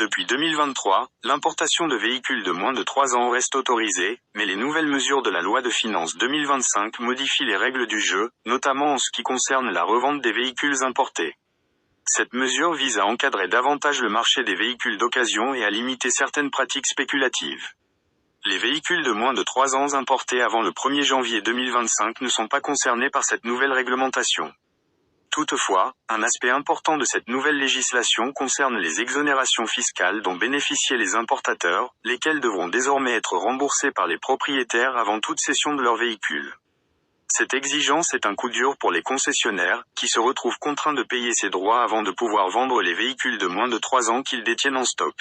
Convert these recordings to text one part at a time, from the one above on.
Depuis 2023, l'importation de véhicules de moins de 3 ans reste autorisée, mais les nouvelles mesures de la loi de finances 2025 modifient les règles du jeu, notamment en ce qui concerne la revente des véhicules importés. Cette mesure vise à encadrer davantage le marché des véhicules d'occasion et à limiter certaines pratiques spéculatives. Les véhicules de moins de 3 ans importés avant le 1er janvier 2025 ne sont pas concernés par cette nouvelle réglementation. Toutefois, un aspect important de cette nouvelle législation concerne les exonérations fiscales dont bénéficiaient les importateurs, lesquelles devront désormais être remboursées par les propriétaires avant toute cession de leur véhicule. Cette exigence est un coup dur pour les concessionnaires, qui se retrouvent contraints de payer ces droits avant de pouvoir vendre les véhicules de moins de 3 ans qu'ils détiennent en stock.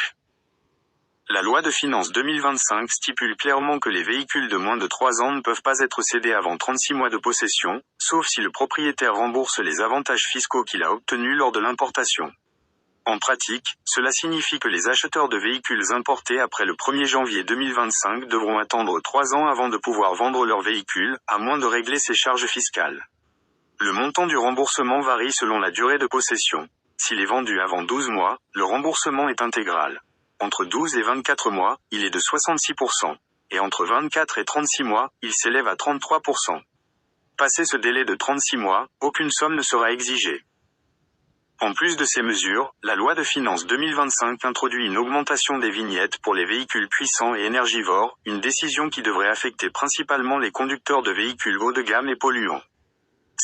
La loi de finances 2025 stipule clairement que les véhicules de moins de 3 ans ne peuvent pas être cédés avant 36 mois de possession, sauf si le propriétaire rembourse les avantages fiscaux qu'il a obtenus lors de l'importation. En pratique, cela signifie que les acheteurs de véhicules importés après le 1er janvier 2025 devront attendre 3 ans avant de pouvoir vendre leur véhicule, à moins de régler ses charges fiscales. Le montant du remboursement varie selon la durée de possession. S'il est vendu avant 12 mois, le remboursement est intégral. Entre 12 et 24 mois, il est de 66%. Et entre 24 et 36 mois, il s'élève à 33%. Passé ce délai de 36 mois, aucune somme ne sera exigée. En plus de ces mesures, la loi de finances 2025 introduit une augmentation des vignettes pour les véhicules puissants et énergivores, une décision qui devrait affecter principalement les conducteurs de véhicules haut de gamme et polluants.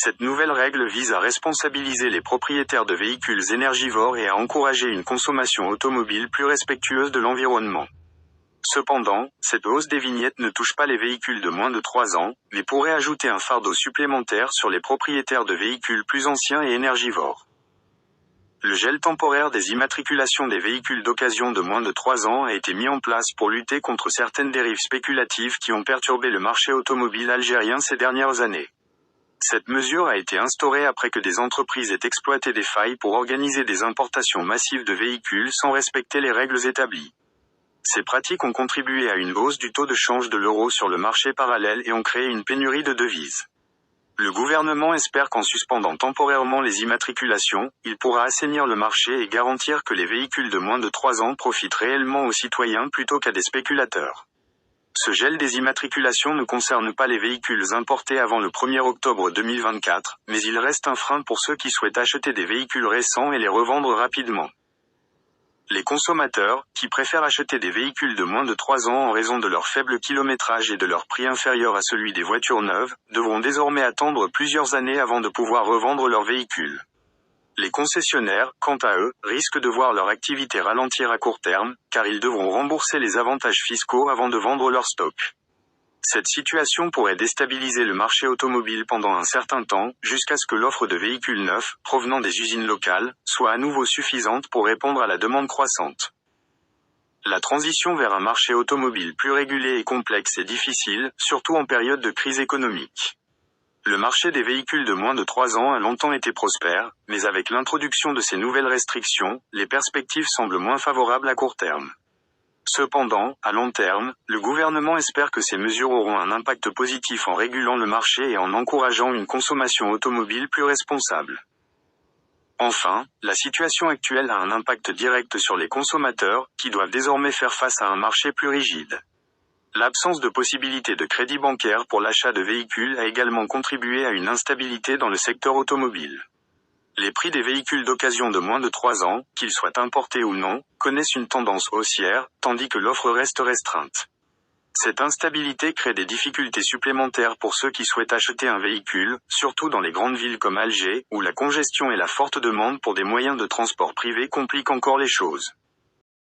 Cette nouvelle règle vise à responsabiliser les propriétaires de véhicules énergivores et à encourager une consommation automobile plus respectueuse de l'environnement. Cependant, cette hausse des vignettes ne touche pas les véhicules de moins de 3 ans, mais pourrait ajouter un fardeau supplémentaire sur les propriétaires de véhicules plus anciens et énergivores. Le gel temporaire des immatriculations des véhicules d'occasion de moins de 3 ans a été mis en place pour lutter contre certaines dérives spéculatives qui ont perturbé le marché automobile algérien ces dernières années. Cette mesure a été instaurée après que des entreprises aient exploité des failles pour organiser des importations massives de véhicules sans respecter les règles établies. Ces pratiques ont contribué à une hausse du taux de change de l'euro sur le marché parallèle et ont créé une pénurie de devises. Le gouvernement espère qu'en suspendant temporairement les immatriculations, il pourra assainir le marché et garantir que les véhicules de moins de 3 ans profitent réellement aux citoyens plutôt qu'à des spéculateurs. Ce gel des immatriculations ne concerne pas les véhicules importés avant le 1er octobre 2024, mais il reste un frein pour ceux qui souhaitent acheter des véhicules récents et les revendre rapidement. Les consommateurs, qui préfèrent acheter des véhicules de moins de 3 ans en raison de leur faible kilométrage et de leur prix inférieur à celui des voitures neuves, devront désormais attendre plusieurs années avant de pouvoir revendre leur véhicule. Les concessionnaires, quant à eux, risquent de voir leur activité ralentir à court terme, car ils devront rembourser les avantages fiscaux avant de vendre leur stock. Cette situation pourrait déstabiliser le marché automobile pendant un certain temps, jusqu'à ce que l'offre de véhicules neufs, provenant des usines locales, soit à nouveau suffisante pour répondre à la demande croissante. La transition vers un marché automobile plus régulé et complexe est difficile, surtout en période de crise économique. Le marché des véhicules de moins de 3 ans a longtemps été prospère, mais avec l'introduction de ces nouvelles restrictions, les perspectives semblent moins favorables à court terme. Cependant, à long terme, le gouvernement espère que ces mesures auront un impact positif en régulant le marché et en encourageant une consommation automobile plus responsable. Enfin, la situation actuelle a un impact direct sur les consommateurs, qui doivent désormais faire face à un marché plus rigide. L'absence de possibilité de crédit bancaire pour l'achat de véhicules a également contribué à une instabilité dans le secteur automobile. Les prix des véhicules d'occasion de moins de 3 ans, qu'ils soient importés ou non, connaissent une tendance haussière, tandis que l'offre reste restreinte. Cette instabilité crée des difficultés supplémentaires pour ceux qui souhaitent acheter un véhicule, surtout dans les grandes villes comme Alger, où la congestion et la forte demande pour des moyens de transport privés compliquent encore les choses.